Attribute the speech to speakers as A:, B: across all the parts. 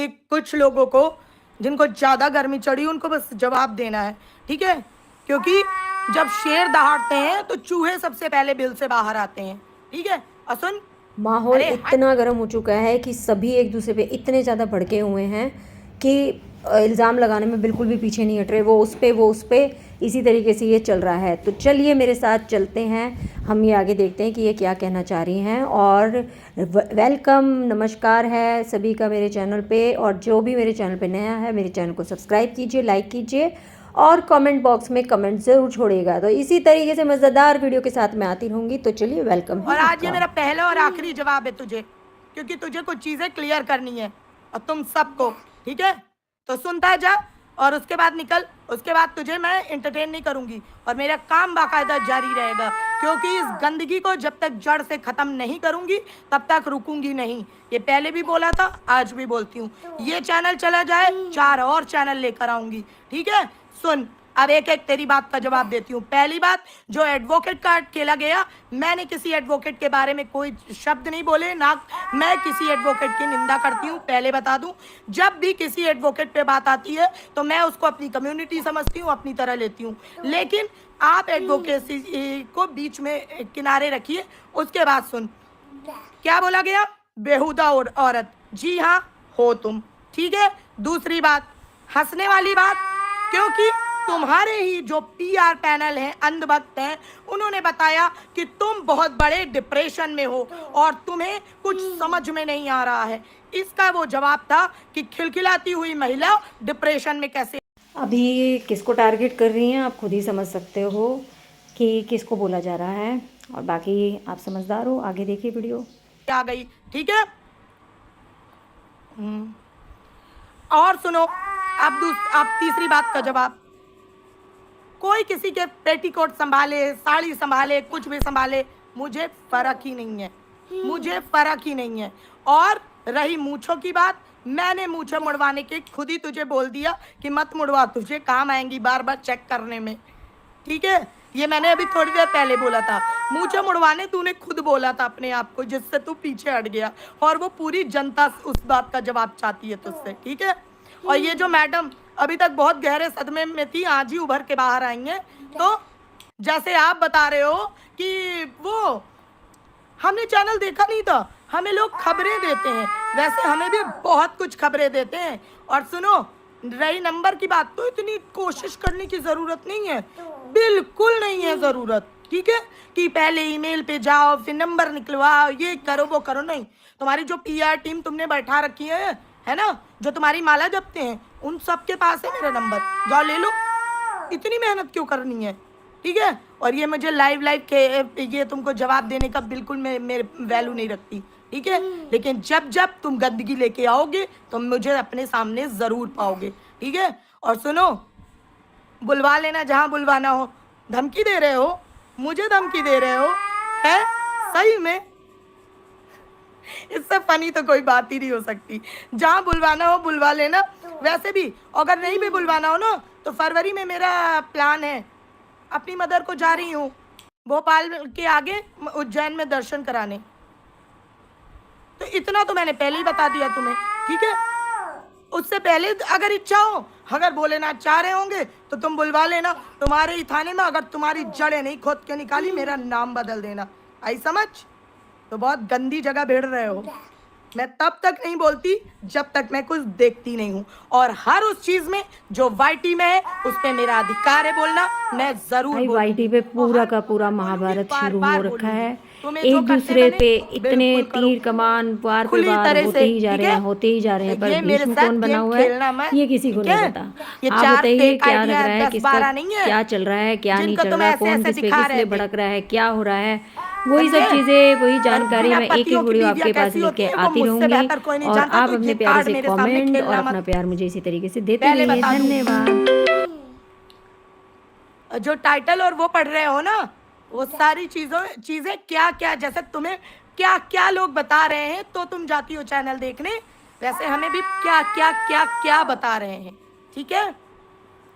A: कि कुछ लोगों को जिनको ज़्यादा गर्मी चढ़ी उनको बस जवाब देना है, ठीक है? क्योंकि जब शेर दहाड़ते हैं तो चूहे सबसे पहले बिल से बाहर आते हैं, ठीक है? और सुन,
B: माहौल
A: अरे
B: इतना गर्म हो चुका है कि सभी एक दूसरे पे इतने ज़्यादा भड़के हुए हैं कि इल्ज़ाम लगाने में बिल्कुल भी पीछे नहीं हट रहे। वो उस पे इसी तरीके से ये चल रहा है। तो चलिए मेरे साथ चलते हैं, हम ये आगे देखते हैं कि ये क्या कहना चाह रही हैं। और वेलकम, नमस्कार है सभी का मेरे चैनल पे। और जो भी मेरे चैनल पे नया है, मेरे चैनल को सब्सक्राइब कीजिए, लाइक कीजिए और कमेंट बॉक्स में कमेंट ज़रूर छोड़िएगा। तो इसी तरीके से मज़ेदार वीडियो के साथ मैं आती रहूँगी। तो चलिए, वेलकम है
A: और आज ये
B: आपका।
A: मेरा पहला और आखिरी जवाब है तुझे, क्योंकि तुझे कुछ चीजें क्लियर करनी है और तुम सबको, ठीक है? तो सुनता जा और उसके बाद निकल। उसके बाद तुझे मैं एंटरटेन नहीं करूंगी और मेरा काम बाकायदा जारी रहेगा, क्योंकि इस गंदगी को जब तक जड़ से खत्म नहीं करूंगी तब तक रुकूंगी नहीं। ये पहले भी बोला था, आज भी बोलती हूँ। ये चैनल चला जाए, 4 और चैनल लेकर आऊंगी, ठीक है? सुन, अब एक एक तेरी बात का जवाब देती हूँ। पहली बात, जो एडवोकेट कार्ड खेला गया, मैंने किसी एडवोकेट के बारे में कोई शब्द नहीं बोले, ना मैं किसी एडवोकेट की निंदा करती हूँ। पहले बता दूं, जब भी किसी एडवोकेट पे बात आती है तो मैं उसको अपनी कम्युनिटी समझती हूँ, अपनी तरह लेती हूँ। लेकिन आप एडवोकेसी को बीच में किनारे रखिए। उसके बाद सुन, क्या बोला गया? बेहुदा औरत, जी हाँ हो तुम, ठीक है? दूसरी बात, हंसने वाली बात, क्योंकि तुम्हारे ही जो पीआर पैनल हैं, अंधभक्त हैं, उन्होंने बताया कि तुम बहुत बड़े डिप्रेशन में हो और तुम्हें कुछ समझ में नहीं आ रहा है। इसका वो जवाब था कि खिलखिलाती हुई महिला डिप्रेशन में कैसे।
B: अभी किसको टारगेट कर रही हैं आप खुद ही समझ सकते हो कि किसको बोला जा रहा है। और बाकी आप समझदार हो, आगे देखिए वीडियो।
A: आ गई, ठीक है? और सुनो, अब तीसरी बात का जवाब। कोई किसी के पेटीकोट संभाले, साड़ी संभाले, कुछ भी संभाले, मुझे फर्क ही नहीं है, मुझे फर्क ही नहीं है। और रही मूंछों की बात, मैंने मूंछें मुड़वाने के खुद ही तुझे बोल दिया कि मत मुड़वा, तुझे काम आएंगी बार बार चेक करने में, ठीक है? ये मैंने अभी थोड़ी देर पहले बोला था। मूंछें मुड़वाने तूने खुद बोला था अपने आप को, जिससे तू पीछे हट गया। और वो पूरी जनता उस बात का जवाब चाहती है तुझसे, ठीक है? और ये जो मैडम अभी तक बहुत गहरे सदमे में थी, आज ही उभर के बाहर आई हैं। तो जैसे आप बता रहे हो कि वो हमने चैनल देखा नहीं था, हमें लोग खबरें देते हैं, वैसे हमें भी बहुत कुछ खबरें देते हैं। और सुनो, रही नंबर की बात, तो इतनी कोशिश करने की ज़रूरत नहीं है, बिल्कुल नहीं है ज़रूरत, ठीक है? कि पहले ईमेल पे जाओ, फिर नंबर निकलवाओ, ये करो वो करो, नहीं। तुम्हारी जो पीआर टीम तुमने बैठा रखी है ना, जो तुम्हारी माला जपते हैं, उन सबके पास है मेरा नंबर, जाओ ले लो। इतनी मेहनत क्यों करनी है, ठीक है? और ये मुझे लाइव के ये तुमको जवाब देने का बिल्कुल मेरे वैल्यू नहीं रखती, ठीक है? लेकिन जब जब तुम गंदगी लेके आओगे तो मुझे अपने सामने ज़रूर पाओगे, ठीक है? और सुनो, बुलवा लेना जहाँ बुलवाना हो। धमकी दे रहे हो, मुझे धमकी दे रहे हो, है? सही में इससे फनी तो कोई बात ही नहीं हो सकती। जहाँ बुलवाना हो बुलवा लेना। वैसे भी अगर नहीं भी बुलवाना हो ना, तो फरवरी में मेरा प्लान है, अपनी मदर को जा रही हूँ भोपाल के आगे उज्जैन में दर्शन कराने। तो इतना तो मैंने पहले ही बता दिया तुम्हें, ठीक है? उससे पहले अगर इच्छा हो, अगर भोलेनाथ चाह रहे होंगे तो तुम बुलवा लेना। तुम्हारे ही थाने में अगर तुम्हारी जड़ें नहीं खोद के निकाली, मेरा नाम बदल देना। आई समझ? तो बहुत गंदी जगह भिड़ रहे हो। मैं तब तक नहीं बोलती जब तक मैं कुछ देखती नहीं हूँ, और हर उस चीज में जो वाईटी में है उस पे मेरा अधिकार है बोलना, मैं जरूर
B: भाई
A: बोलूंगी।
B: वाईटी पे पूरा का पूरा महाभारत शुरू हो रखा है। एक दूसरे पे इतने तीर कमान वार पे वार होते ही जा रहे हैं, होते ही जा रहे हैं। पर बीच में कौन बना हुआ है ये किसी को नहीं पता। आप बताइए क्या लग रहा है, किसका क्या चल रहा है, क्या नहीं चल रहा, कौन किस पे किस लिए भड़क रहा है, क्या हो रहा है, वही सब चीज़ें, वही जानकारी मैं एक एक वीडियो आपके पास लेके आती रहूंगी। और आप अपने प्यारे से कमेंट और अपना प्यार मुझे इसी तरीके से देते रहिए। धन्यवाद।
A: जो टाइटल और वो पढ़ रहे हो ना, वो सारी चीजें क्या क्या, जैसे तुम्हें क्या क्या लोग बता रहे हैं तो तुम जाती हो चैनल देखने, वैसे हमें भी क्या क्या क्या क्या बता रहे हैं, ठीक है?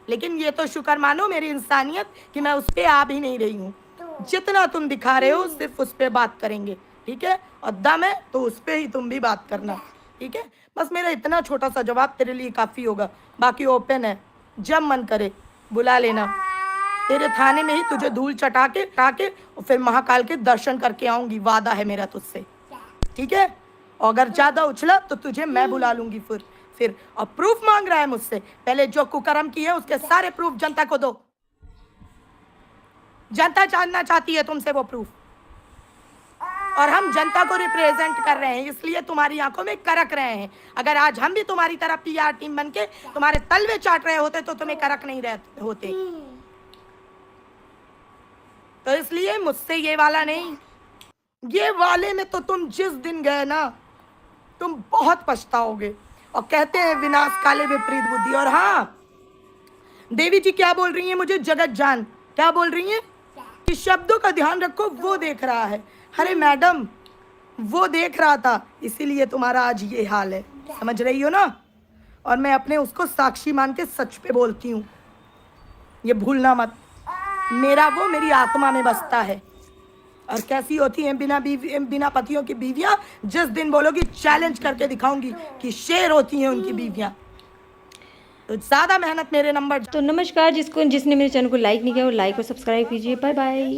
A: लेकिन ये तो शुक्र मानो मेरी इंसानियत कि मैं उस पर आ भी नहीं रही हूँ। जितना तुम दिखा रहे हो सिर्फ उस पर बात करेंगे, ठीक है? और दम है तो उस पर ही तुम भी बात करना, ठीक है, बस मेरा इतना छोटा सा जवाब तेरे लिए काफ़ी होगा, बाकी ओपन है, जब मन करे बुला लेना। तेरे थाने में ही तुझे धूल चटा के और फिर महाकाल के दर्शन करके आऊंगी, वादा है मेरा तुझसे, ठीक है। और अगर ज़्यादा उछला तो तुझे मैं बुला लूंगी फिर। और प्रूफ मांग रहा है मुझसे, पहले जो कुकर्म किए उसके सारे प्रूफ जनता को दो। जनता जानना चाहती है तुमसे वो प्रूफ, और हम जनता को रिप्रेजेंट कर रहे हैं, इसलिए तुम्हारी आंखों में करक रहे हैं। अगर आज हम भी तुम्हारी तरह PR टीम बन के तुम्हारे तलवे चाट रहे होते तो तुम्हें करक नहीं रहते होते। तो इसलिए मुझसे ये वाला नहीं, ये वाले में तो तुम जिस दिन गए ना, तुम बहुत पछताओगे। और कहते हैं विनाश काले विपरीत बुद्धि। और हाँ, देवी जी क्या बोल रही हैं मुझे, जगत जान क्या बोल रही हैं कि शब्दों का ध्यान रखो, वो देख रहा है। अरे मैडम, वो देख रहा था, इसीलिए तुम्हारा आज ये हाल है, समझ रही हो ना। और मैं अपने उसको साक्षी मान के सच पे बोलती हूँ, ये भूलना मत। मेरा वो मेरी आत्मा में बसता है। और कैसी होती हैं बिना पतियों की बीवियाँ, जिस दिन बोलोगी चैलेंज करके दिखाऊंगी कि शेर होती हैं उनकी बीवियाँ। तो ज़्यादा मेहनत मेरे नंबर।
B: तो नमस्कार, जिसने मेरे चैनल को लाइक नहीं किया वो लाइक और सब्सक्राइब कीजिए। Bye bye.